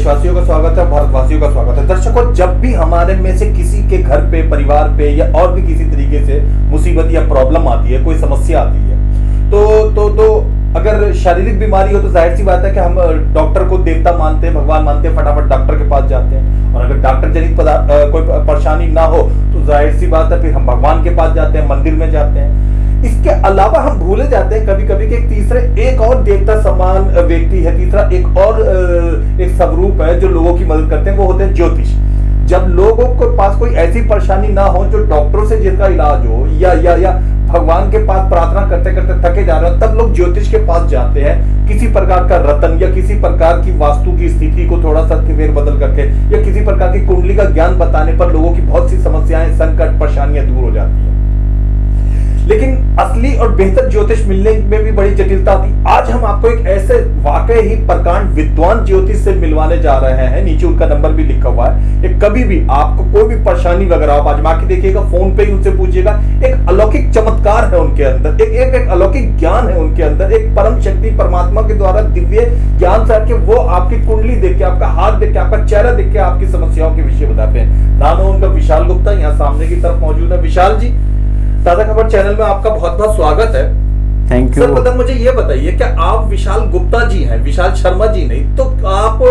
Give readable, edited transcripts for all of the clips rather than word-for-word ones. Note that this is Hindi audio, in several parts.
देशवासियों का स्वागत है, भारतवासियों का स्वागत है। दर्शकों, जब भी हमारे में से किसी के घर पे, परिवार पे या और भी किसी तरीके से मुसीबत या प्रॉब्लम आती है, कोई समस्या आती है, तो अगर शारीरिक बीमारी हो तो जाहिर सी बात है कि हम डॉक्टर को देवता मानते हैं, भगवान मानते हैं, फटाफट डॉक्टर के पास जाते हैं। और अगर डॉक्टर जनित कोई परेशानी ना हो तो जाहिर सी बात है फिर हम भगवान के पास जाते हैं, मंदिर में जाते हैं। इसके अलावा हम भूले जाते हैं कभी कभी कि एक और देवता समान व्यक्ति है, तीसरा एक स्वरूप है जो लोगों की मदद करते हैं, वो होते हैं ज्योतिष। जब लोगों के पास कोई ऐसी परेशानी ना हो जो डॉक्टरों से जिसका इलाज हो या भगवान के पास प्रार्थना करते करते थके जा रहे हो, तब लोग ज्योतिष के पास जाते हैं। किसी प्रकार का रतन या किसी प्रकार की वास्तु की स्थिति को थोड़ा सा फेर बदल करके या किसी प्रकार की कुंडली का ज्ञान बताने पर लोगों की बहुत सी समस्याएं, संकट, परेशानियां दूर हो जाती हैं। लेकिन असली और बेहतर ज्योतिष मिलने में भी बड़ी जटिलता थी। आज हम आपको एक ऐसे वाकई ही प्रकांड विद्वान ज्योतिष से मिलवाने जा रहे हैं। नीचे उनका नंबर भी लिखा हुआ है। ये कभी भी आपको कोई भी परेशानी वगैरह आप आजमा के देखिएगा, फोन पे ही उनसे पूछिएगा। एक अलौकिक चमत्कार है उनके अंदर, एक अलौकिक ज्ञान है उनके अंदर, एक परम शक्ति परमात्मा के द्वारा दिव्य ज्ञान से कि वो आपकी कुंडली देख के, आपका हाथ देख के, आपका चेहरा देख के आपकी समस्याओं के विषय बताते हैं। नाम है उनका विशाल गुप्ता, यहाँ सामने की तरफ मौजूद है। विशाल जी, ताजा खबर चैनल में आपका बहुत बहुत स्वागत है। थैंक यू सर, मतलब मुझे ये बताइए कि आप विशाल गुप्ता जी हैं, विशाल शर्मा जी नहीं। तो आप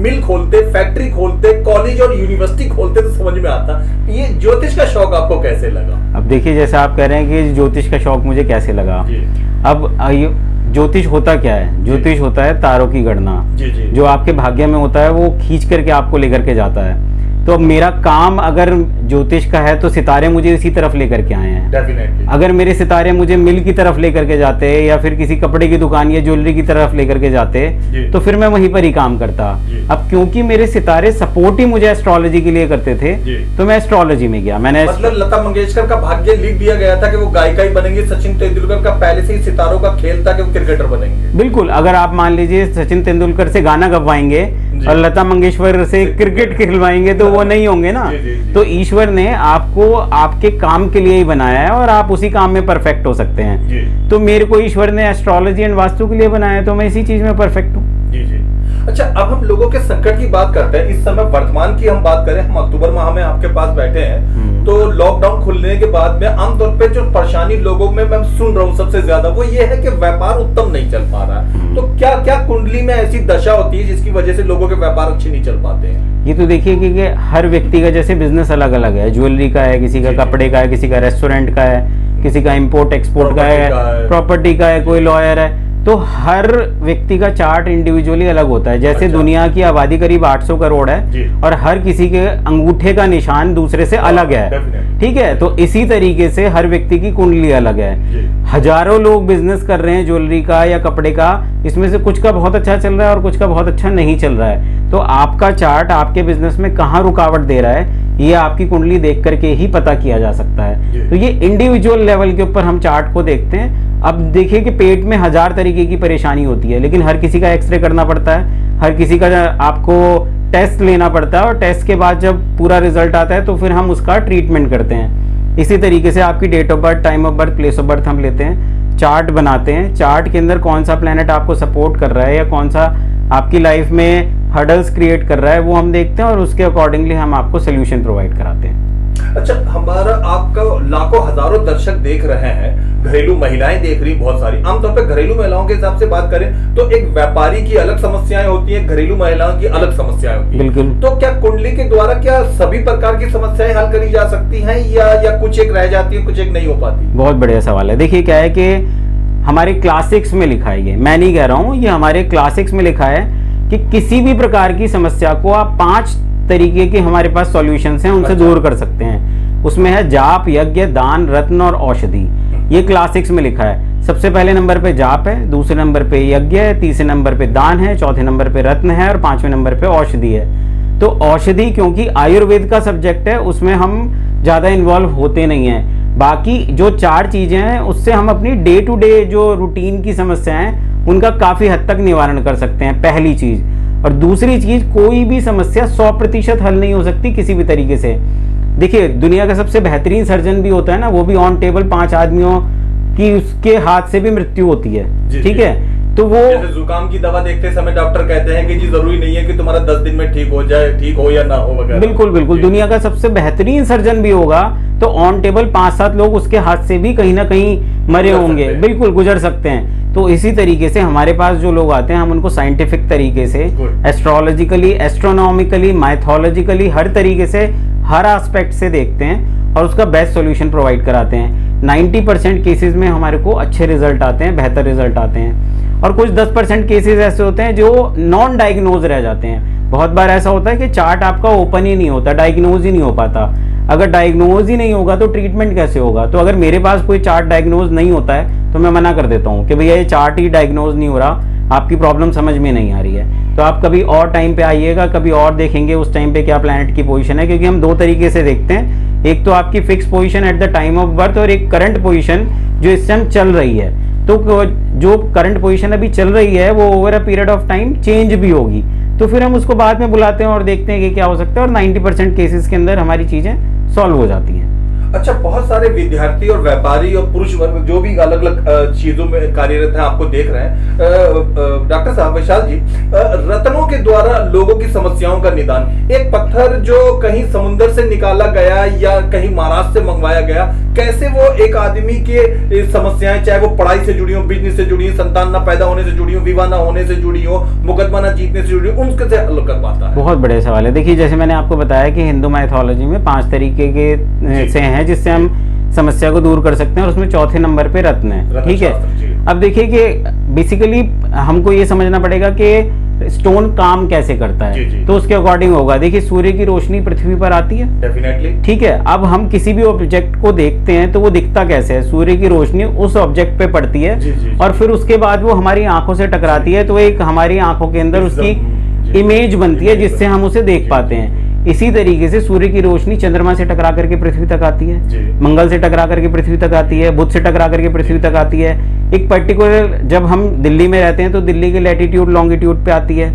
मिल खोलते, फैक्ट्री खोलते, कॉलेज और यूनिवर्सिटी खोलते तो समझ में आता। ये ज्योतिष का शौक आपको कैसे लगा? अब देखिए, जैसे आप कह रहे हैं कि ज्योतिष का शौक मुझे कैसे लगा। अब ज्योतिष होता क्या है? ज्योतिष होता है तारों की गणना। जो आपके भाग्य में होता है वो खींच करके आपको लेकर के जाता है। तो अब मेरा काम अगर ज्योतिष का है तो सितारे मुझे इसी तरफ लेकर के आए हैं। डेफिनेटली। अगर मेरे सितारे मुझे मिल की तरफ लेकर के जाते या फिर किसी कपड़े की दुकान या ज्वेलरी की तरफ लेकर के जाते तो फिर मैं वहीं पर ही काम करता। अब क्योंकि मेरे सितारे सपोर्ट ही मुझे एस्ट्रोलॉजी के लिए करते थे तो मैं एस्ट्रोलॉजी में गया। मैंने मतलब लता मंगेशकर का भाग्य लिख दिया गया था कि वो गायिका ही बनेंगे। सचिन तेंदुलकर का पहले से ही सितारों का खेल था कि वो क्रिकेटर बनेंगे। बिल्कुल। अगर आप मान लीजिए सचिन तेंदुलकर से गाना गवाएंगे और लता मंगेशकर से क्रिकेट खिलवाएंगे तो वो नहीं होंगे ना। तो ईश्वर ने आपको आपके काम के लिए ही बनाया है और आप उसी काम में परफेक्ट हो सकते हैं। तो मेरे को ईश्वर ने एस्ट्रोलॉजी एंड वास्तु के लिए बनाया है तो मैं इसी चीज में परफेक्ट हूँ। जी जी। अच्छा, अब हम लोगों के संकट की बात करते हैं। इस समय वर्तमान की हम बात करें, हम अक्टूबर माह में आपके पास बैठे हैं, तो लॉकडाउन खुलने के बाद में आमतौर पे जो परेशानी लोगों में मैं सुन रहा हूँ सबसे ज्यादा वो ये है कि व्यापार उत्तम नहीं चल पा रहा है। तो क्या क्या कुंडली में ऐसी दशा होती है जिसकी वजह से लोगों के व्यापार अच्छे नहीं चल पाते हैं? ये तो देखिए कि हर व्यक्ति का जैसे बिजनेस अलग अलग है। ज्वेलरी का है, किसी का कपड़े का है, किसी का रेस्टोरेंट का है, किसी का इम्पोर्ट एक्सपोर्ट का है, प्रॉपर्टी का है, कोई लॉयर है। तो हर व्यक्ति का चार्ट इंडिविजुअली अलग होता है। जैसे दुनिया की आबादी करीब 800 करोड़ है और हर किसी के अंगूठे का निशान दूसरे से अलग है। ठीक है, तो इसी तरीके से हर व्यक्ति की कुंडली अलग है। हजारों लोग बिजनेस कर रहे हैं ज्वेलरी का या कपड़े का, इसमें से कुछ का बहुत अच्छा चल रहा है और कुछ का बहुत अच्छा नहीं चल रहा है। तो आपका चार्ट आपके बिजनेस में कहाँ रुकावट दे रहा है ये आपकी कुंडली देख करके ही पता किया जा सकता है। तो ये इंडिविजुअल लेवल के ऊपर हम चार्ट को देखते हैं। अब देखिए कि पेट में 1000 तरीके की परेशानी होती है, लेकिन हर किसी का एक्सरे करना पड़ता है, हर किसी का आपको टेस्ट लेना पड़ता है और टेस्ट के बाद जब पूरा रिजल्ट आता है तो फिर हम उसका ट्रीटमेंट करते हैं। इसी तरीके से आपकी date of birth, time of birth, place of birth हम लेते हैं, चार्ट बनाते हैं। चार्ट के अंदर कौन सा प्लैनेट आपको सपोर्ट कर रहा है या कौन सा आपकी लाइफ में हर्डल्स क्रिएट कर रहा है वो हम देखते हैं और उसके अकॉर्डिंगली हम आपको सोल्यूशन प्रोवाइड कराते हैं। अच्छा, हमारा आपका लाखों हजारों दर्शक देख रहे हैं, घरेलू महिलाएं देख रही बहुत सारी। आमतौर पर घरेलू महिलाओं के हिसाब से बात करें तो एक व्यापारी की अलग समस्याएं होती हैं, घरेलू महिलाओं की अलग समस्याएं होती हैं। बिल्कुल। तो क्या कुंडली के द्वारा क्या सभी प्रकार की समस्याएं हल करी जा सकती हैं या कुछ एक रह जाती है, कुछ एक नहीं हो पाती? बहुत बढ़िया सवाल है। देखिए क्या है कि हमारे क्लासिक्स में लिखा है, ये मैं नहीं कह रहा हूँ, ये हमारे क्लासिक्स में लिखा है कि किसी भी प्रकार की समस्या को आप 5 तरीके के हमारे पास सॉल्यूशंस हैं, उनसे दूर कर सकते हैं। उसमें है जाप, यज्ञ, दान, रत्न और औषधि। ये क्लासिक्स में लिखा है। सबसे पहले नंबर पे जाप है, दूसरे नंबर पे यज्ञ है, तीसरे नंबर पे दान है, चौथे नंबर पे रत्न है और 5वें नंबर पे औषधि है। तो औषधि क्योंकि आयुर्वेद का सब्जेक्ट है उसमें हम ज्यादा इन्वॉल्व होते नहीं हैं। बाकी जो 4 चीजें हैं उससे हम अपनी डे टू डे जो रूटीन की समस्या है उनका काफी हद तक निवारण कर सकते हैं, पहली चीज। और दूसरी चीज, कोई भी समस्या 100% हल नहीं हो सकती किसी भी तरीके से। देखिए, दुनिया का सबसे बेहतरीन सर्जन भी होता है ना, वो भी ऑन टेबल 5 आदमियों की उसके हाथ से भी मृत्यु होती है। ठीक है, तो वो जैसे जुकाम की दवा देखते समय डॉक्टर कहते हैं कि जी जरूरी नहीं है कि तुम्हारा 10 दिन में ठीक हो जाए, ठीक हो या ना हो वगैरह। बिल्कुल बिल्कुल, दुनिया का सबसे बेहतरीन सर्जन भी होगा तो ऑन टेबल 5-7 लोग उसके हाथ से भी कहीं ना कहीं मरे होंगे, बिल्कुल गुजर सकते हैं। तो इसी तरीके से हमारे पास जो लोग आते हैं हम उनको साइंटिफिक तरीके से, एस्ट्रोलॉजिकली, एस्ट्रोनॉमिकली, माइथोलॉजिकली, हर तरीके से, हर एस्पेक्ट से देखते हैं और उसका बेस्ट सॉल्यूशन प्रोवाइड कराते हैं। 90% केसेस में हमारे को अच्छे रिजल्ट आते हैं, बेहतर रिजल्ट आते हैं, और कुछ 10% केसेस ऐसे होते हैं जो नॉन डायग्नोज रह जाते हैं। बहुत बार ऐसा होता है कि चार्ट आपका ओपन ही नहीं होता, डायग्नोज ही नहीं हो पाता। अगर डायग्नोज ही नहीं होगा तो ट्रीटमेंट कैसे होगा? तो अगर मेरे पास कोई चार्ट डायग्नोज नहीं होता है तो मैं मना कर देता हूँ कि भैया ये चार्ट ही डायग्नोज नहीं हो रहा, आपकी प्रॉब्लम समझ में नहीं आ रही है, तो आप कभी और टाइम पे आइएगा, कभी और देखेंगे उस टाइम पे क्या प्लैनेट की पोजीशन है। क्योंकि हम दो तरीके से देखते हैं, एक तो आपकी fix position at the time of birth और एक करंट पोजीशन जो इस टाइम चल रही है। तो जो करंट पोजीशन अभी चल रही है वो over a period of time change भी होगी, तो फिर हम उसको बाद में बुलाते हैं और देखते हैं कि क्या हो सकता है, और 90% केसेस के अंदर हमारी चीजें सॉल्व हो जाती हैं। अच्छा, बहुत सारे विद्यार्थी और व्यापारी और पुरुष वर्ग जो भी अलग अलग चीजों में कार्यरत हैं आपको देख रहे हैं। डॉक्टर साहब, विशाल जी, रत्नों के द्वारा लोगों की समस्याओं का निदान, एक पत्थर जो कहीं समुद्र से निकाला गया या कहीं महाराष्ट्र से मंगवाया गया, कैसे वो एक आदमी के समस्याएं, चाहे वो पढ़ाई से जुड़ी हो, बिजनेस से जुड़ी हो, संतान ना पैदा होने से जुड़ी हो, विवाह ना होने से जुड़ी हो, मुकदमा ना जीतने से जुड़ी हो, उनके से हल कर पाता है? बहुत बड़े सवाल है। देखिए, जैसे मैंने आपको बताया कि हिंदू माइथोलॉजी में 5 तरीके के से हैं जिससे हम समस्या को दूर कर सकते हैं, और उसमें चौथे नंबर पे रत्न है। ठीक है, अब देखिए कि बेसिकली हमको ये समझना पड़ेगा कि स्टोन काम कैसे करता है। जी। तो उसके अकॉर्डिंग होगा। देखिए, सूर्य की रोशनी पृथ्वी पर आती है, डेफिनेटली, ठीक है। अब हम किसी भी ऑब्जेक्ट को देखते हैं तो वो दिखता कैसे है? सूर्य की रोशनी उस ऑब्जेक्ट पे पड़ती है, और फिर उसके बाद वो हमारी आंखों से टकराती है, तो एक हमारी आंखों के अंदर उसकी इमेज बनती है जिससे हम उसे देख पाते हैं। इसी तरीके से सूर्य की रोशनी चंद्रमा से टकरा करके पृथ्वी तक आती है, मंगल से टकरा करके पृथ्वी तक आती है, बुध से टकरा करके पृथ्वी तक आती है। एक पर्टिकुलर, जब हम दिल्ली में रहते हैं तो दिल्ली के लैटिट्यूड लॉन्गिट्यूड पे आती है,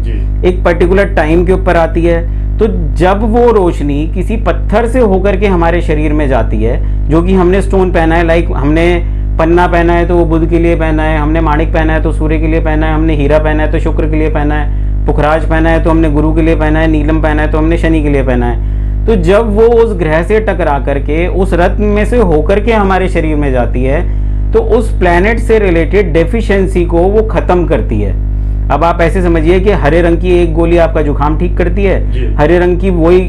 एक पर्टिकुलर टाइम के ऊपर आती है। तो जब वो रोशनी किसी पत्थर से होकर के हमारे शरीर में जाती है, जो कि हमने स्टोन पहना है, लाइक हमने पन्ना पहना है तो वो बुध के लिए पहना है, हमने माणिक पहना है तो सूर्य के लिए पहना है, हमने हीरा पहना है तो शुक्र के लिए पहना है, पुखराज पहना है तो हमने गुरु के लिए पहना है, नीलम पहना है तो हमने शनि के लिए पहना है। तो जब वो उस ग्रह से टकरा करके उस रत्न में से होकर के हमारे शरीर में जाती है तो उस प्लैनेट से रिलेटेड डेफिशिएंसी को वो खत्म करती है। अब आप ऐसे समझिए कि हरे रंग की एक गोली आपका जुकाम ठीक करती है, हरे रंग की वही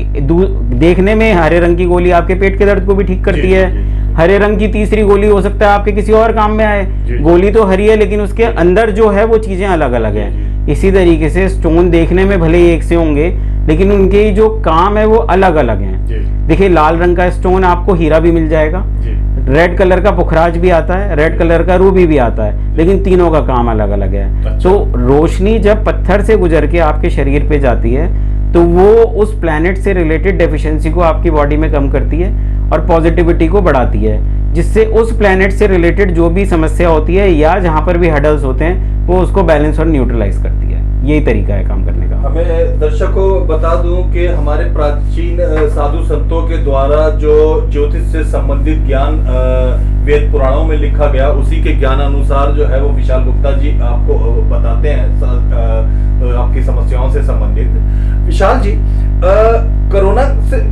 देखने में हरे रंग की गोली आपके पेट के दर्द को भी ठीक करती है, हरे रंग की तीसरी गोली हो सकता है आपके किसी और काम में आए। गोली तो हरी है लेकिन उसके अंदर जो है वो चीजें अलग अलग है। इसी तरीके से स्टोन देखने में भले ही एक से होंगे लेकिन उनके जो काम है वो अलग अलग हैं। देखिए, लाल रंग का स्टोन आपको हीरा भी मिल जाएगा, रेड कलर का पुखराज भी आता है, रेड कलर का रूबी भी आता है, लेकिन तीनों का काम अलग अलग है। अच्छा। तो रोशनी जब पत्थर से गुजर के आपके शरीर पे जाती है तो वो उस प्लैनेट से रिलेटेड डेफिशिएंसी को आपकी बॉडी में कम करती है और पॉजिटिविटी को बढ़ाती है, जिससे उस प्लैनेट से रिलेटेड जो भी समस्या होती है या जहां पर भी हडल्स होते हैं वो उसको बैलेंस और न्यूट्रलाइज करती है। यही तरीका है काम करने का। हमें दर्शकों को बता दूं कि हमारे प्राचीन साधु संतों के द्वारा जो ज्योतिष से संबंधित ज्ञान वेद पुराणों में लिखा गया, उसी के ज्ञान अनुसार जो है वो विशाल गुप्ता जी आपको बताते हैं आपकी समस्याओं से संबंधित। विशाल जी, कोरोना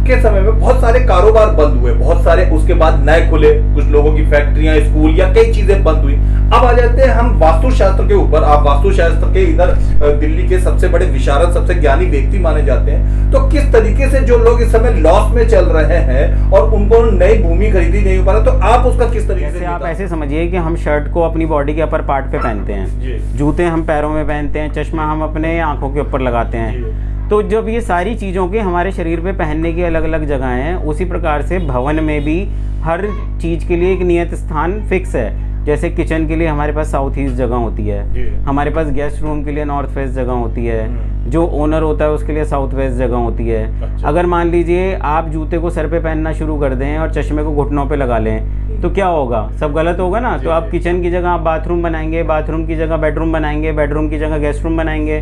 के समय में बहुत सारे कारोबार बंद हुए, बहुत सारे उसके बाद नए खुले, कुछ लोगों की फैक्ट्रियां, स्कूल या कई चीजें बंद हुई। अब आ जाते हैं हम वास्तुशास्त्र के ऊपर। आप वास्तुशास्त्र के इधर दिल्ली के सबसे बड़े विशारद, सबसे ज्ञानी व्यक्ति माने जाते हैं, तो किस तरीके से जो लोग इस समय लॉस में चल रहे हैं और उनको नई भूमि खरीदी नहीं हो पा रहा, तो आप उसका किस तरीके से? आप ऐसे समझिए कि हम शर्ट को अपनी बॉडी के अपर पार्ट पे पहनते हैं, जूते हम पैरों में पहनते हैं, चश्मा हम अपने आंखों के ऊपर लगाते हैं। तो जब ये सारी चीज़ों के हमारे शरीर पे पहनने की अलग अलग जगह हैं, उसी प्रकार से भवन में भी हर चीज़ के लिए एक नियत स्थान फिक्स है। जैसे किचन के लिए हमारे पास साउथ ईस्ट जगह होती है, हमारे पास गेस्ट रूम के लिए नॉर्थ वेस्ट जगह होती है, जो ओनर होता है उसके लिए साउथ वेस्ट जगह होती है। अच्छा। अगर मान लीजिए आप जूते को सर पे पहनना शुरू कर दें और चश्मे को घुटनों पे लगा लें तो क्या होगा? सब गलत होगा ना। तो आप किचन की जगह आप बाथरूम बनाएंगे, बाथरूम की जगह बेडरूम बनाएंगे, बेडरूम की जगह गेस्ट रूम बनाएंगे,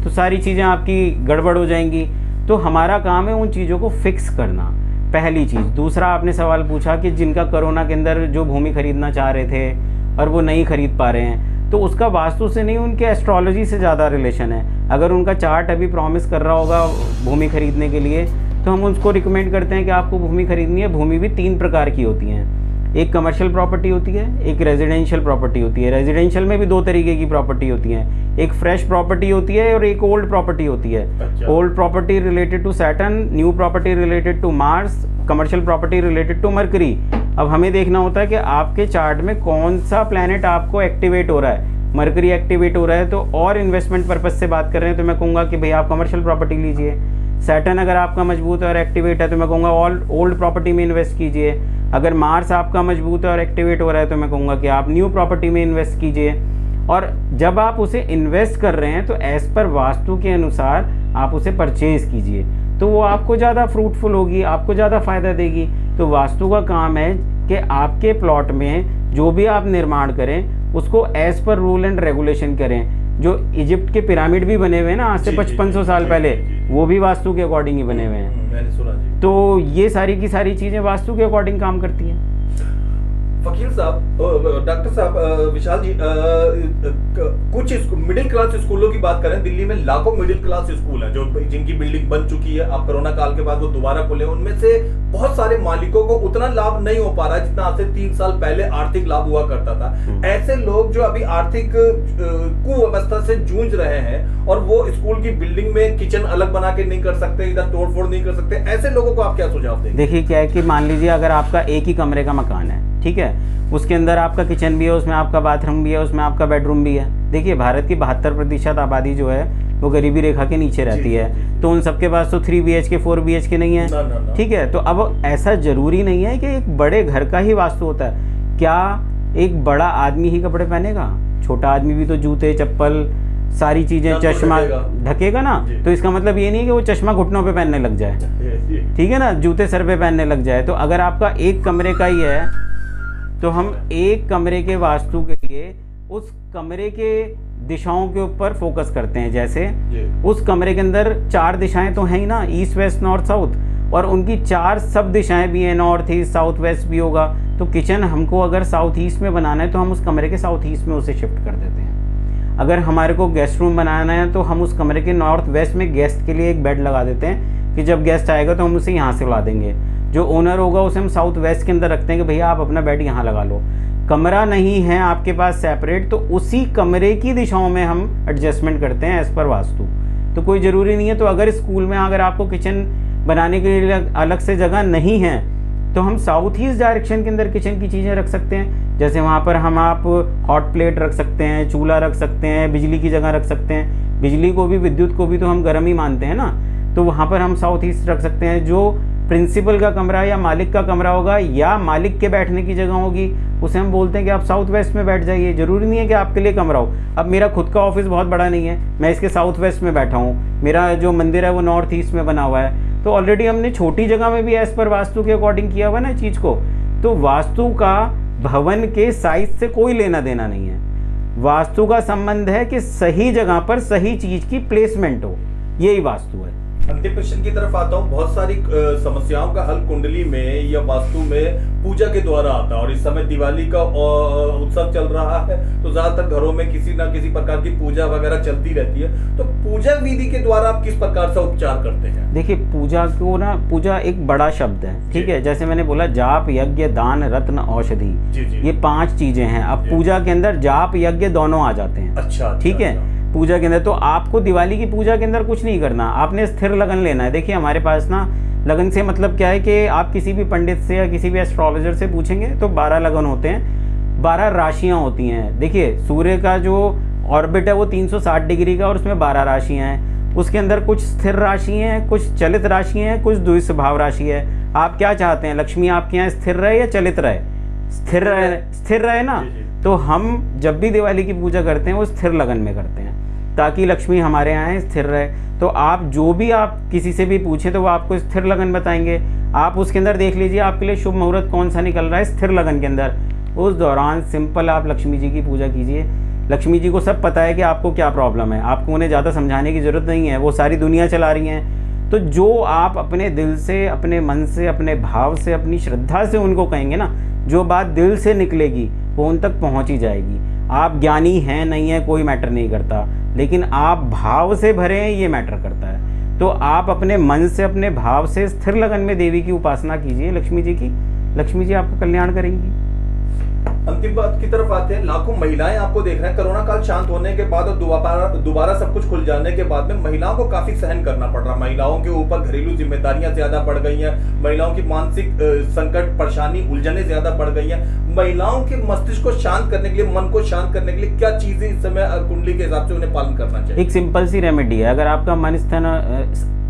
तो सारी चीज़ें आपकी गड़बड़ हो जाएंगी। तो हमारा काम है उन चीज़ों को फिक्स करना, पहली चीज़। दूसरा, आपने सवाल पूछा कि जिनका कोरोना के अंदर जो भूमि खरीदना चाह रहे थे और वो नहीं खरीद पा रहे हैं, तो उसका वास्तु से नहीं, उनके एस्ट्रोलॉजी से ज़्यादा रिलेशन है। अगर उनका चार्ट अभी प्रॉमिस कर रहा होगा भूमि खरीदने के लिए, तो हम उसको रिकमेंड करते हैं कि आपको भूमि खरीदनी है। भूमि भी 3 प्रकार की होती हैं, एक कमर्शियल प्रॉपर्टी होती है, एक रेजिडेंशियल प्रॉपर्टी होती है। रेजिडेंशियल में भी 2 तरीके की प्रॉपर्टी होती हैं, एक फ्रेश प्रॉपर्टी होती है और एक ओल्ड प्रॉपर्टी होती है। अच्छा। Old property related to Saturn, new property related to Mars, commercial property related to Mercury. अब हमें देखना होता है कि आपके चार्ट में कौन सा प्लैनेट आपको एक्टिवेट हो रहा है। मरकरी एक्टिवेट हो रहा है तो, और इन्वेस्टमेंट पर्पज से बात कर रहे हैं तो मैं कहूँगा कि भाई आप कमर्शियल प्रॉपर्टी लीजिए। सैटर्न अगर आपका मजबूत है और एक्टिवेट है तो मैं कहूँगा ओल्ड प्रॉपर्टी में इन्वेस्ट कीजिए। अगर मार्स आपका मजबूत है और एक्टिवेट हो रहा है तो मैं कहूँगा कि आप न्यू प्रॉपर्टी में इन्वेस्ट कीजिए। और जब आप उसे इन्वेस्ट कर रहे हैं तो एज पर वास्तु के अनुसार आप उसे परचेज कीजिए, तो वो आपको ज़्यादा फ्रूटफुल होगी, आपको ज़्यादा फ़ायदा देगी। तो वास्तु का काम है कि आपके प्लॉट में जो भी आप निर्माण करें उसको as per rule and regulation करें। जो इजिप्ट के पिरामिड भी बने हुए हैं ना आज से 5500 साल पहले, वो भी वास्तु के अकॉर्डिंग ही बने हुए हैं। मैंने सुना जी। तो ये सारी की सारी चीज़ें वास्तु के अकॉर्डिंग काम करती हैं। वकील साहब, डॉक्टर साहब, विशाल जी, कुछ मिडिल क्लास स्कूलों की बात करें, दिल्ली में लाखों मिडिल क्लास स्कूल हैं जो जिनकी बिल्डिंग बन चुकी है, अब कोरोना काल के बाद वो दोबारा खुले। उनमें से बहुत सारे मालिकों को उतना लाभ नहीं हो पा रहा है जितना आज से 3 साल पहले आर्थिक लाभ हुआ करता था। ऐसे लोग जो अभी आर्थिक कुव्यवस्था से जूझ रहे हैं और वो स्कूल की बिल्डिंग में किचन अलग बना के नहीं कर सकते, इधर तोड़फोड़ नहीं कर सकते, ऐसे लोगों को आप क्या सुझाव देंगे? देखिए क्या है कि मान लीजिए अगर आपका एक ही कमरे का मकान है, ठीक है, उसके अंदर आपका किचन भी है, उसमें आपका बाथरूम भी है, उसमें आपका बेडरूम भी है। देखिए भारत की 72% आबादी जो है वो गरीबी रेखा के नीचे रहती है, तो उन सबके पास तो 3 BHK 4 BHK नहीं है, ठीक है। तो अब ऐसा जरूरी नहीं है कि एक बड़े घर का ही वास्तु होता है। क्या एक बड़ा आदमी ही कपड़े पहनेगा? छोटा आदमी भी तो जूते, चप्पल, सारी चीजें, चश्मा ढकेगा ना। तो इसका मतलब ये नहीं है कि वो चश्मा घुटनों पे पहनने लग जाए, ठीक है ना, जूते सर पे पहनने लग जाए। तो अगर आपका एक कमरे का ही है तो हम एक कमरे के वास्तु के लिए उस कमरे के दिशाओं के ऊपर फोकस करते हैं। जैसे उस कमरे के अंदर 4 दिशाएं तो हैं ही ना, ईस्ट वेस्ट नॉर्थ साउथ, और उनकी 4 सब दिशाएं भी हैं, नॉर्थ ईस्ट साउथ वेस्ट भी होगा। तो किचन हमको अगर साउथ ईस्ट में बनाना है तो हम उस कमरे के साउथ ईस्ट में उसे शिफ्ट कर देते हैं। अगर हमारे को गेस्ट रूम बनाना है तो हम उस कमरे के नॉर्थ वेस्ट में गेस्ट के लिए एक बेड लगा देते हैं कि जब गेस्ट आएगा तो हम उसे यहाँ से ला देंगे। जो ओनर होगा उसे हम साउथ वेस्ट के अंदर रखते हैं कि भैया आप अपना बेड यहाँ लगा लो। कमरा नहीं है आपके पास सेपरेट, तो उसी कमरे की दिशाओं में हम एडजस्टमेंट करते हैं एज पर वास्तु। तो कोई ज़रूरी नहीं है। तो अगर स्कूल में अगर आपको किचन बनाने के लिए अलग से जगह नहीं है तो हम साउथ ईस्ट डायरेक्शन के अंदर किचन की चीज़ें रख सकते हैं। जैसे वहाँ पर हम आप हॉट प्लेट रख सकते हैं, चूल्हा रख सकते हैं, बिजली की जगह रख सकते हैं। बिजली को भी, विद्युत को भी तो हम गर्म ही मानते हैं ना, तो वहाँ पर हम साउथ ईस्ट रख सकते हैं। जो प्रिंसिपल का कमरा या मालिक का कमरा होगा या मालिक के बैठने की जगह होगी उसे हम बोलते हैं कि आप साउथ वेस्ट में बैठ जाइए। ज़रूरी नहीं है कि आपके लिए कमरा हो। अब मेरा खुद का ऑफिस बहुत बड़ा नहीं है, मैं इसके साउथ वेस्ट में बैठा हूँ, मेरा जो मंदिर है वो नॉर्थ ईस्ट में बना हुआ है, तो ऑलरेडी हमने छोटी जगह में भी एज पर वास्तु के अकॉर्डिंग किया हुआ है ना चीज़ को। तो वास्तु का भवन के साइज से कोई लेना देना नहीं है। वास्तु का संबंध है कि सही जगह पर सही चीज़ की प्लेसमेंट हो, यही वास्तु है। अंतिम प्रश्न की तरफ आता हूँ। बहुत सारी समस्याओं का हल कुंडली में या वास्तु में पूजा के द्वारा आता है, और इस समय दिवाली का उत्सव चल रहा है तो ज्यादातर घरों में किसी ना किसी प्रकार की पूजा वगैरह चलती रहती है। तो पूजा विधि के द्वारा आप किस प्रकार से उपचार करते हैं? देखिए पूजा को ना, पूजा एक बड़ा शब्द है, ठीक है। जैसे मैंने बोला जाप, यज्ञ, दान, रत्न, औषधि, ये 5 चीजें हैं। अब पूजा के अंदर जाप यज्ञ दोनों आ जाते हैं। अच्छा, ठीक है। पूजा के अंदर तो आपको दिवाली की पूजा के अंदर कुछ नहीं करना, आपने स्थिर लगन लेना है। देखिए हमारे पास ना लगन से मतलब क्या है कि आप किसी भी पंडित से या किसी भी एस्ट्रोलॉजर से पूछेंगे तो 12 लगन होते हैं, 12 राशियां होती हैं। देखिए सूर्य का जो ऑर्बिट है वो 360 डिग्री का और उसमें 12 राशियां हैं। उसके अंदर कुछ स्थिर राशि हैं, कुछ चलित राशि हैं, कुछ द्विस्वभाव राशि है। आप क्या चाहते हैं, लक्ष्मी आपके यहाँ स्थिर रहे या चलित रहे? स्थिर रहे ना। तो हम जब भी दिवाली की पूजा करते हैं वो स्थिर लगन में करते हैं ताकि लक्ष्मी हमारे यहाँ स्थिर रहे। तो आप जो भी आप किसी से भी पूछें तो वो आपको स्थिर लगन बताएंगे। आप उसके अंदर देख लीजिए आपके लिए शुभ मुहूर्त कौन सा निकल रहा है स्थिर लगन के अंदर, उस दौरान सिंपल आप लक्ष्मी जी की पूजा कीजिए। लक्ष्मी जी को सब पता है कि आपको क्या प्रॉब्लम है, आपको उन्हें ज़्यादा समझाने की ज़रूरत नहीं है, वो सारी दुनिया चला रही हैं। तो जो आप अपने दिल से, अपने मन से, अपने भाव से, अपनी श्रद्धा से उनको कहेंगे ना, जो बात दिल से निकलेगी वो उन तक पहुँच ही जाएगी। आप ज्ञानी हैं नहीं है कोई मैटर नहीं करता, लेकिन आप भाव से भरे हैं ये मैटर करता है। तो आप अपने मन से, अपने भाव से स्थिर लगन में देवी की उपासना कीजिए, लक्ष्मी जी की। लक्ष्मी जी आपका कल्याण करेंगी। अंतिम बात की तरफ आते हैं। लाखों महिलाएं आपको देख रहे हैं, कोरोना काल शांत होने के बाद और दोबारा सब कुछ खुल जाने के बाद में महिलाओं को काफी सहन करना पड़ रहा है। महिलाओं के ऊपर घरेलू जिम्मेदारियां ज्यादा बढ़ गई हैं, महिलाओं की मानसिक संकट, परेशानी, उलझने ज्यादा बढ़ गई हैं। महिलाओं के मस्तिष्क को शांत करने के लिए, मन को शांत करने के लिए क्या चीजें इस समय कुंडली के हिसाब से उन्हें पालन करना चाहिए? एक सिंपल सी रेमेडी है। अगर आपका मन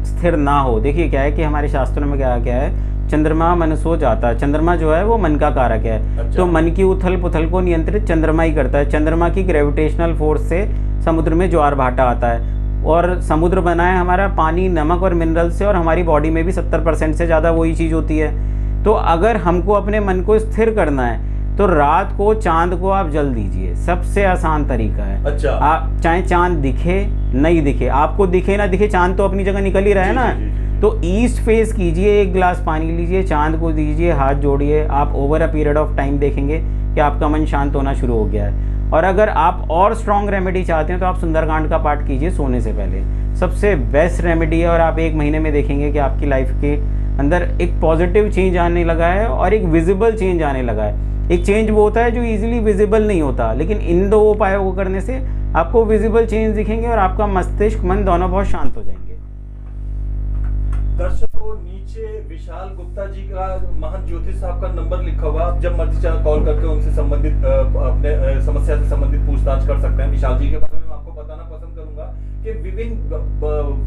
स्थिर ना हो, देखिए क्या है कि हमारे शास्त्रों में क्या क्या है, चंद्रमा मनसो जाता है। चंद्रमा जो है वो मन का कारक है। अच्छा। तो मन की उथल पुथल को नियंत्रित चंद्रमा ही करता है। चंद्रमा की ग्रेविटेशनल फोर्स से समुद्र में ज्वार भाटा आता है, और समुद्र बना है हमारा पानी, नमक और मिनरल से, और हमारी बॉडी में भी 70% से ज़्यादा वही चीज़ होती है। तो अगर हमको अपने मन को स्थिर करना है तो रात को चांद को आप जल दीजिए, सबसे आसान तरीका है। अच्छा। आप चाहे चांद दिखे नहीं दिखे, आपको दिखे ना दिखे, चांद तो अपनी जगह निकल ही रहा है ना। तो ईस्ट फेस कीजिए, एक गिलास पानी लीजिए, चांद को दीजिए, हाथ जोड़िए, आप over a period of time देखेंगे कि आपका मन शांत होना शुरू हो गया है। और अगर आप और स्ट्रॉन्ग रेमेडी चाहते हैं तो आप सुंदरकांड का पाठ कीजिए सोने से पहले, सबसे बेस्ट रेमेडी है। और आप 1 महीने में देखेंगे कि आपकी लाइफ के अंदर एक पॉजिटिव चेंज आने लगा है और एक विजिबल चेंज आने लगा है। एक चेंज वो होता है जो इजीली विजिबल नहीं होता, लेकिन इन 2 उपायों को करने से आपको विजिबल चेंज दिखेंगे और आपका मस्तिष्क, मन दोनों बहुत शांत हो जाएंगे। दर्शकों, नीचे विशाल गुप्ता जी का, महंत ज्योतिष साहब का नंबर लिखा हुआ, आप जब मर्जी चाहे कॉल करके उनसे संबंधित अपने समस्या से संबंधित पूछताछ कर सकते हैं। विशाल जी के बारे में मैं आपको बताना पसंद करूंगा कि विभिन्न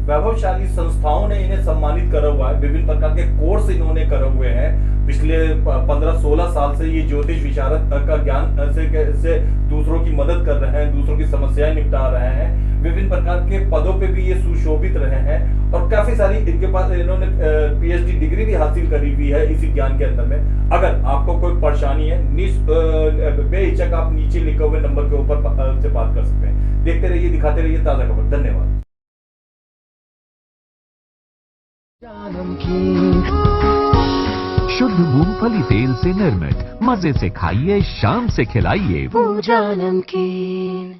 वैभवशाली संस्थाओं ने इन्हें सम्मानित करा हुआ है, विभिन्न प्रकार के कोर्स इन्होंने करे हुए हैं। पिछले 15-16 साल से ये ज्योतिष विशारद का ज्ञान से दूसरों की मदद कर रहे हैं, दूसरों की समस्याएं निपटा रहे हैं। विभिन्न प्रकार के पदों पे भी ये सुशोभित रहे हैं और काफी सारी इनके पास, इन्होंने PhD डिग्री भी हासिल करी हुई है इसी ज्ञान के अंदर में। अगर आपको कोई परेशानी है, बेहिचक आप नीचे लिखे हुए नंबर के ऊपर से बात कर सकते हैं। देखते रहिए, दिखाते रहिए ताजा खबर। धन्यवाद। शुद्ध मूंगफली तेल से निर्मित, मजे से खाइए, शाम से खिलाइए। पूजा नमकीन।